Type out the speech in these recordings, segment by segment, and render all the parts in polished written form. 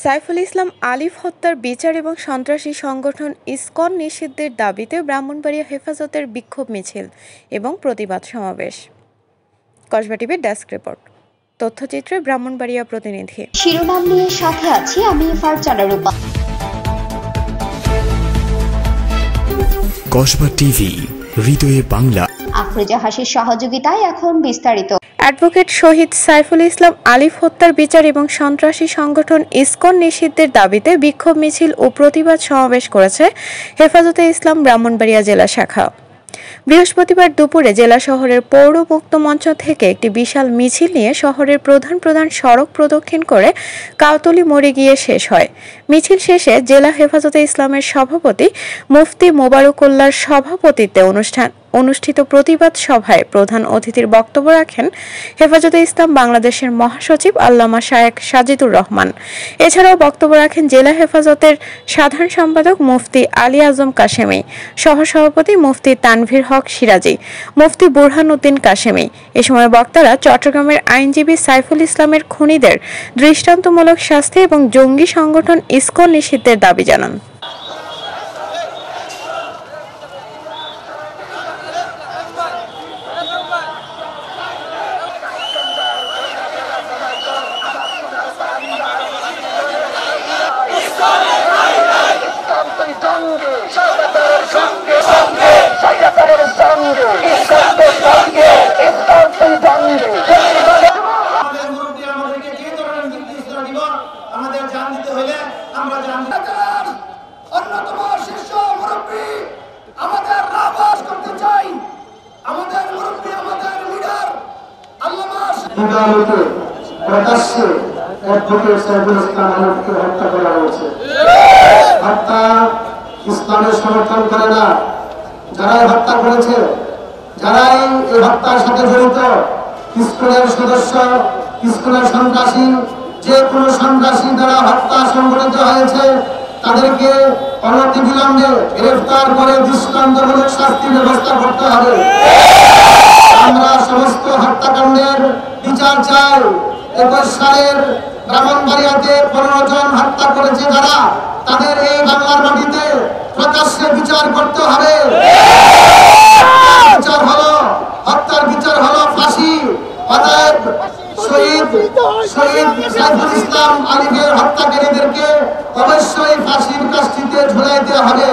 সাইফুল ইসলাম আলিফ হত্যার বিচার এবং সন্ত্রাসী সংগঠন ইসকন নিষিদ্ধের দাবিতে ব্রাহ্মণবাড়িয়া হেফাজতের বিক্ষোভ মিছিল এবং প্রতিবাদ সমাবেশ। কসবা টিভির ডেস্ক রিপোর্ট। তথ্যচিত্রে ব্রাহ্মণবাড়িয়া প্রতিনিধি। শিরোনাম নিয়ে সাথে আছি আমি ফারজানা রূপা। কসবা টিভি, হৃদয়ে বাংলা। আফরোজা হাসির সহযোগিতায় এখন বিস্তারিত। অ্যাডভোকেট শহীদ সাইফুল ইসলাম আলিফ হত্যার বিচার এবং সন্ত্রাসী সংগঠন ইসকন নিষিদ্ধের দাবিতে বিক্ষোভ মিছিল ও প্রতিবাদ সমাবেশ করেছে হেফাজতে ইসলাম ব্রাহ্মণবাড়িয়া জেলা শাখা। বৃহস্পতিবার দুপুরে জেলা শহরের পৌর মুক্ত মঞ্চ থেকে একটি বিশাল মিছিল নিয়ে শহরের প্রধান সড়ক প্রদক্ষিণ করে কাউতলী মোড়ে গিয়ে শেষ হয়। মিছিল শেষে জেলা হেফাজতে ইসলামের সভাপতি মুফতি মোবারকুল্লাহর সভাপতিত্বে অনুষ্ঠিত প্রতিবাদ সভায় প্রধান অতিথির বক্তব্য রাখেন হেফাজতে ইসলাম বাংলাদেশের মহাসচিব আল্লামা শায়েখ সাজিদুর রহমান। এছাড়াও বক্তব্য রাখেন জেলা হেফাজতের সাধারণ সম্পাদক মুফতি আলী আজম কাশেমি, সহসভাপতি মুফতি তানভীর হক সিরাজি, মুফতি বুরহান উদ্দিন কাশেমি। এ সময় বক্তারা চট্টগ্রামের আইনজীবী সাইফুল ইসলামের খুনিদের দৃষ্টান্তমূলক শাস্তি এবং জঙ্গি সংগঠন ইসকন নিষিদ্ধের দাবি জানান। আমাদের জান দিতে হলে আমরা অন্যতম শীর্ষ মুরব্বী আমাদের আবাস করতে চাই। আমাদের মুরব্বী, আমাদের লিডার আল্লামা প্রকাশ্যে অ্যাডভোকেট সাইফুল ইসলাম আলিফকে হত্যা করা হয়েছে। হত্যা ইসলামের সমর্থন করে না। যারাই হত্যা করেছে, যারাই এই হত্যার সাথে জড়িত, ইসকনের সদস্য, ইসকনের সন্ত্রাসী, যে কোনো সন্ত্রাসী দ্বারা হত্যা সংঘটিত হয়েছে তাদেরকে অনতিবিলম্বে গ্রেফতার করে দৃষ্টান্তমূলক শাস্তির ব্যবস্থা করতে হবে। আমরা সমস্ত হত্যাকাণ্ডের বিচার চাই। 21 সালের ব্রাহ্মণবাড়িয়াতে 15 জন হত্যা করেছে যারা, তাদের এই বাংলার মাটিতে প্রকাশ্যে বিচার করতে হবে। বিচার হলো, হত্যার বিচার হলো ফাঁসি। অতএব শহীদ সাইফুল ইসলাম আলিফের হত্যাকারীদেরকে অবশ্যই ফাঁসির কাষ্ঠিতে ঝুলাইতে হবে।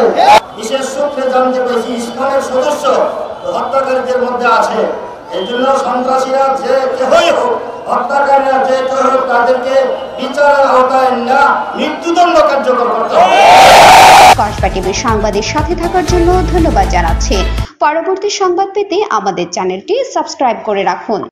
বিশেষ সূত্রে জানতে পেরেছি ইসকনের সদস্য হত্যাকারীদের মধ্যে আছে। এই জন্য সন্ত্রাসীরা যে কেহই হোক, হত্যাকারীরা যে কেউ হোক, তাদেরকে বিচারের আওতায় না মৃত্যুদণ্ড কার্যকর করতে হবে। কসবা টিভির সংবাদের সাথে থাকার জন্য ধন্যবাদ জানাচ্ছি। পরবর্তী সংবাদ পেতে আমাদের চ্যানেলটি সাবস্ক্রাইব করে রাখুন।